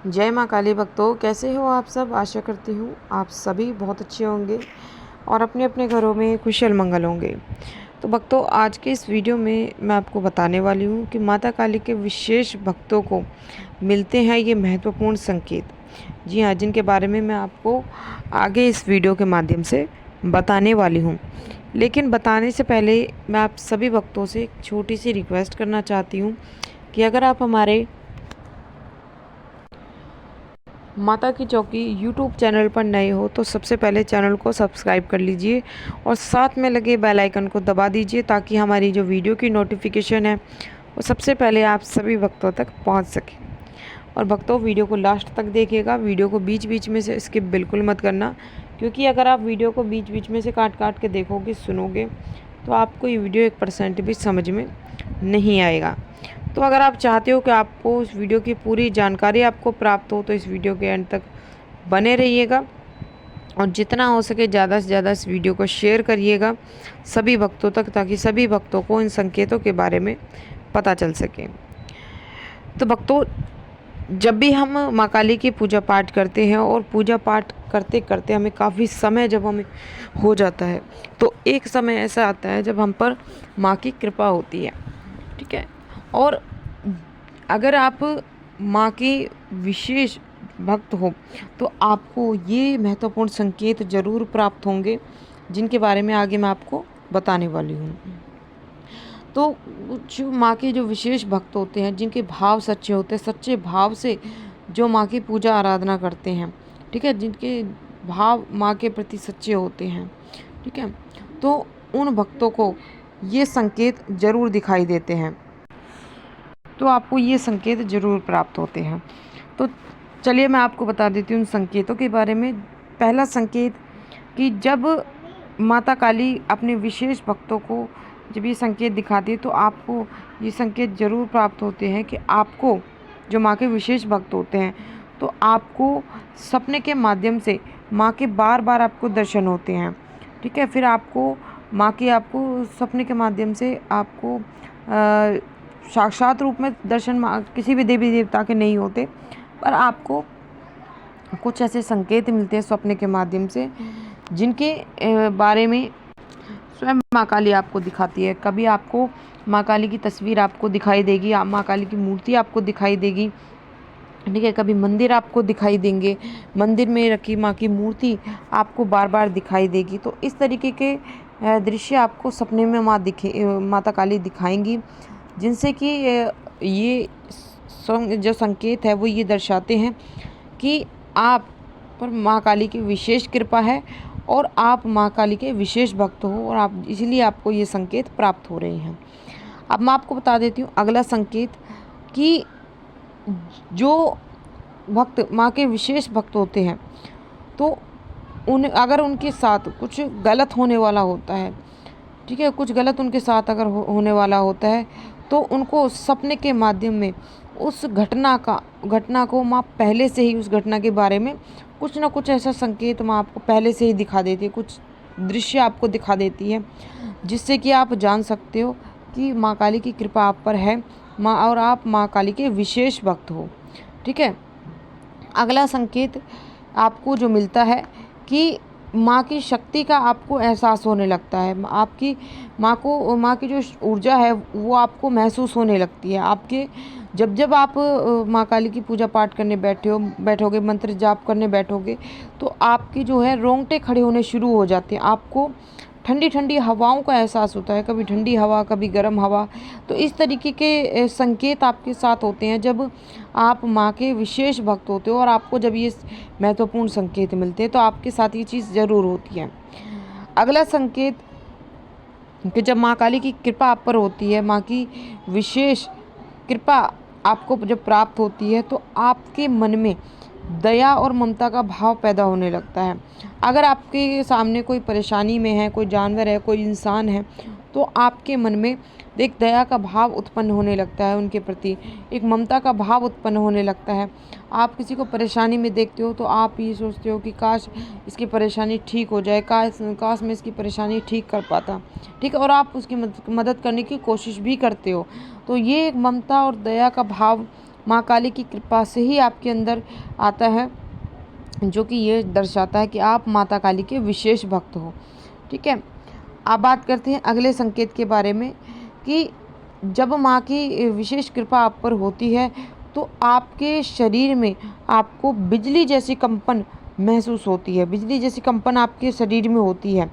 जय माँ काली भक्तों, कैसे हो आप सब। आशा करती हूँ आप सभी बहुत अच्छे होंगे और अपने अपने घरों में कुशल मंगल होंगे। तो भक्तों, आज के इस वीडियो में मैं आपको बताने वाली हूँ कि माता काली के विशेष भक्तों को मिलते हैं ये महत्वपूर्ण संकेत। जी हाँ, जिनके बारे में मैं आपको आगे इस वीडियो के माध्यम से बताने वाली हूँ। लेकिन बताने से पहले मैं आप सभी भक्तों से एक छोटी सी रिक्वेस्ट करना चाहती हूँ कि अगर आप हमारे माता की चौकी यूट्यूब चैनल पर नए हो तो सबसे पहले चैनल को सब्सक्राइब कर लीजिए और साथ में लगे बेल आइकन को दबा दीजिए ताकि हमारी जो वीडियो की नोटिफिकेशन है वो सबसे पहले आप सभी भक्तों तक पहुंच सके। और भक्तों, वीडियो को लास्ट तक देखिएगा, वीडियो को बीच बीच में से स्किप बिल्कुल मत करना, क्योंकि अगर आप वीडियो को बीच बीच में से काट काट के देखोगे, सुनोगे, तो आपको ये वीडियो 1% भी समझ में नहीं आएगा। तो अगर आप चाहते हो कि आपको इस वीडियो की पूरी जानकारी आपको प्राप्त हो तो इस वीडियो के एंड तक बने रहिएगा और जितना हो सके ज़्यादा से ज़्यादा इस वीडियो को शेयर करिएगा सभी भक्तों तक, ताकि सभी भक्तों को इन संकेतों के बारे में पता चल सके। तो भक्तों, जब भी हम माँ काली की पूजा पाठ करते हैं और पूजा पाठ करते करते हमें काफ़ी समय जब हमें हो जाता है, तो एक समय ऐसा आता है जब हम पर माँ की कृपा होती है। ठीक है। और अगर आप माँ के विशेष भक्त हो तो आपको ये महत्वपूर्ण संकेत जरूर प्राप्त होंगे, जिनके बारे में आगे मैं आपको बताने वाली हूँ। तो जो माँ के जो विशेष भक्त होते हैं, जिनके भाव सच्चे होते हैं, सच्चे भाव से जो माँ की पूजा आराधना करते हैं, ठीक है, जिनके भाव माँ के प्रति सच्चे होते हैं, ठीक है, तो उन भक्तों को ये संकेत जरूर दिखाई देते हैं। तो आपको ये संकेत जरूर प्राप्त होते हैं। तो चलिए मैं आपको बता देती हूँ उन संकेतों के बारे में। पहला संकेत कि जब माता काली अपने विशेष भक्तों को जब ये संकेत दिखाती है तो आपको ये संकेत जरूर प्राप्त होते हैं कि आपको, जो माँ के विशेष भक्त होते हैं, तो आपको सपने के माध्यम से माँ के बार बार आपको दर्शन होते हैं। ठीक है। फिर आपको माँ के आपको सपने के माध्यम से आपको साक्षात रूप में दर्शन किसी भी देवी देवता के नहीं होते, पर आपको कुछ ऐसे संकेत मिलते हैं सपने के माध्यम से, जिनके बारे में स्वयं माँ काली आपको दिखाती है। कभी आपको माँ काली की तस्वीर आपको दिखाई देगी, माँ काली की मूर्ति आपको दिखाई देगी। ठीक है। कभी मंदिर आपको दिखाई देंगे, मंदिर में रखी माँ की मूर्ति आपको बार बार दिखाई देगी। तो इस तरीके के दृश्य आपको सपने में माता काली दिखाएंगी, जिनसे कि ये जो संकेत है वो ये दर्शाते हैं कि आप पर माँ काली की विशेष कृपा है और आप माँ काली के विशेष भक्त हो, और आप इसलिए आपको ये संकेत प्राप्त हो रहे हैं। अब मैं आपको बता देती हूँ अगला संकेत कि जो भक्त माँ के विशेष भक्त होते हैं, तो अगर उनके साथ कुछ गलत होने वाला होता है, ठीक है, कुछ गलत उनके साथ अगर होने वाला होता है, तो उनको सपने के माध्यम में उस घटना को माँ पहले से ही, उस घटना के बारे में कुछ ना कुछ ऐसा संकेत माँ आपको पहले से ही दिखा देती है, कुछ दृश्य आपको दिखा देती है, जिससे कि आप जान सकते हो कि माँ काली की कृपा आप पर है और आप माँ काली के विशेष भक्त हो। ठीक है। अगला संकेत आपको जो मिलता है कि माँ की शक्ति का आपको एहसास होने लगता है, आपकी माँ की जो ऊर्जा है वो आपको महसूस होने लगती है। आपके जब आप माँ काली की पूजा पाठ करने बैठोगे, मंत्र जाप करने बैठोगे, तो आपकी जो है रोंगटे खड़े होने शुरू हो जाते हैं। आपको ठंडी ठंडी हवाओं का एहसास होता है, कभी ठंडी हवा, कभी गर्म हवा। तो इस तरीके के संकेत आपके साथ होते हैं जब आप माँ के विशेष भक्त होते हो, और आपको जब ये महत्वपूर्ण संकेत मिलते हैं तो आपके साथ ये चीज़ ज़रूर होती है। अगला संकेत कि जब माँ काली की कृपा आप पर होती है, माँ की विशेष कृपा आपको जब प्राप्त होती है, तो आपके मन में दया और ममता का भाव पैदा होने लगता है। अगर आपके सामने कोई परेशानी में है, कोई जानवर है, कोई इंसान है, तो आपके मन में एक दया का भाव उत्पन्न होने लगता है, उनके प्रति एक ममता का भाव उत्पन्न होने लगता है। आप किसी को परेशानी में देखते हो तो आप ये सोचते हो कि काश इसकी परेशानी ठीक हो जाए, काश मैं इसकी परेशानी ठीक कर पाता। ठीक है। और आप उसकी मदद करने की कोशिश भी करते हो। तो ये एक ममता और दया का भाव माँ काली की कृपा से ही आपके अंदर आता है, जो कि ये दर्शाता है कि आप माता काली के विशेष भक्त हो। ठीक है, अब बात करते हैं अगले संकेत के बारे में कि जब माँ की विशेष कृपा आप पर होती है तो आपके शरीर में आपको बिजली जैसी कंपन महसूस होती है, बिजली जैसी कंपन आपके शरीर में होती है,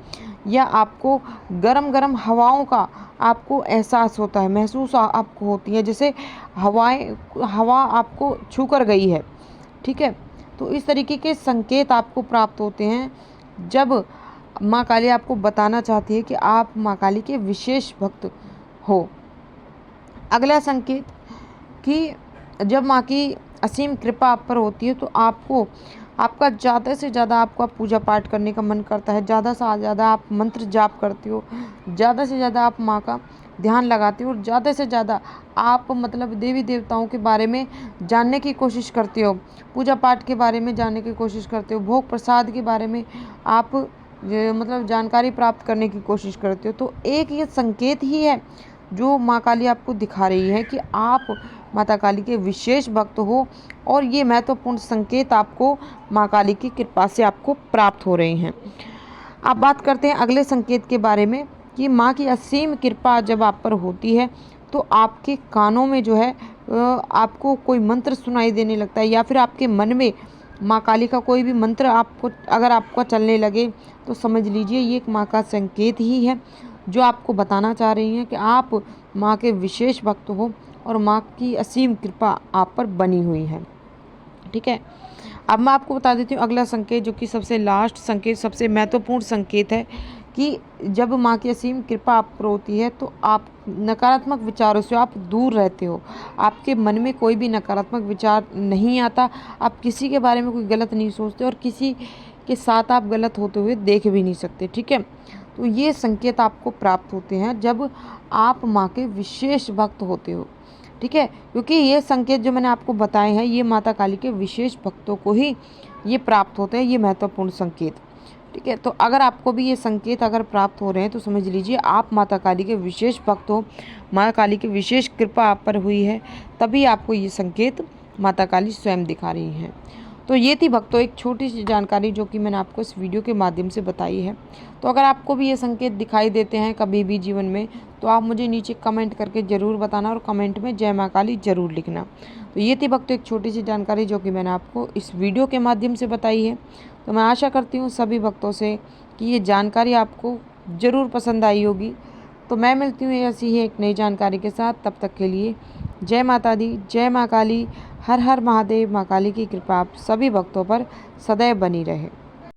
या आपको गरम गरम हवाओं का आपको एहसास होता है, महसूस आपको होती है, जैसे हवा आपको छू कर गई है। ठीक है, तो इस तरीके के संकेत आपको प्राप्त होते हैं जब माँ काली आपको बताना चाहती है कि आप माँ काली के विशेष भक्त हो। अगला संकेत कि जब माँ की असीम कृपा आप पर होती है तो आपका ज़्यादा से ज़्यादा आपका पूजा पाठ करने का मन करता है, ज़्यादा से ज़्यादा आप मंत्र जाप करते हो, ज़्यादा से ज़्यादा आप माँ का ध्यान लगाते हो, और ज़्यादा से ज़्यादा आप मतलब देवी देवताओं के बारे में जानने की कोशिश करते हो, पूजा पाठ के बारे में जानने की कोशिश करते हो, भोग प्रसाद के बारे में आप मतलब जानकारी प्राप्त करने की कोशिश करते हो। तो एक ये संकेत ही है जो माँ काली आपको दिखा रही है कि आप माता काली के विशेष भक्त हो, और ये महत्वपूर्ण संकेत आपको माँ काली की कृपा से आपको प्राप्त हो रहे हैं। अब बात करते हैं अगले संकेत के बारे में कि माँ की असीम कृपा जब आप पर होती है तो आपके कानों में जो है आपको कोई मंत्र सुनाई देने लगता है, या फिर आपके मन में माँ काली का कोई भी मंत्र आपको चलने लगे तो समझ लीजिए ये एक माँ का संकेत ही है, जो आपको बताना चाह रही हैं कि आप माँ के विशेष भक्त हो और माँ की असीम कृपा आप पर बनी हुई है। ठीक है, अब मैं आपको बता देती हूँ अगला संकेत, जो कि सबसे लास्ट संकेत, सबसे महत्वपूर्ण संकेत है कि जब माँ की असीम कृपा आप पर होती है तो आप नकारात्मक विचारों से आप दूर रहते हो, आपके मन में कोई भी नकारात्मक विचार नहीं आता, आप किसी के बारे में कोई गलत नहीं सोचते और किसी के साथ आप गलत होते हुए देख भी नहीं सकते। ठीक है, तो ये संकेत आपको प्राप्त होते हैं जब आप माँ के विशेष भक्त होते हो। ठीक है, क्योंकि ये संकेत जो मैंने आपको बताए हैं ये माता काली के विशेष भक्तों को ही ये प्राप्त होते हैं, ये महत्वपूर्ण संकेत। ठीक है, तो अगर आपको भी ये संकेत अगर प्राप्त हो रहे हैं तो समझ लीजिए आप माता काली के विशेष भक्त हो, माता काली की विशेष कृपा आप पर हुई है, तभी आपको ये संकेत माता काली स्वयं दिखा रही हैं। तो ये थी भक्तों एक छोटी सी जानकारी जो कि मैंने आपको इस वीडियो के माध्यम से बताई है। तो अगर आपको भी ये संकेत दिखाई देते हैं कभी भी जीवन में तो आप मुझे नीचे कमेंट करके ज़रूर बताना, और कमेंट में जय माँ काली ज़रूर लिखना। तो ये थी भक्तों एक छोटी सी जानकारी जो कि मैंने आपको इस वीडियो के माध्यम से बताई है। तो मैं आशा करती हूँ सभी भक्तों से कि ये जानकारी आपको ज़रूर पसंद आई होगी। तो मैं मिलती हूँ ऐसी ही एक नई जानकारी के साथ, तब तक के लिए जय माता दी, जय माँ काली, हर हर महादेव। माँ काली की कृपा आप सभी भक्तों पर सदैव बनी रहे।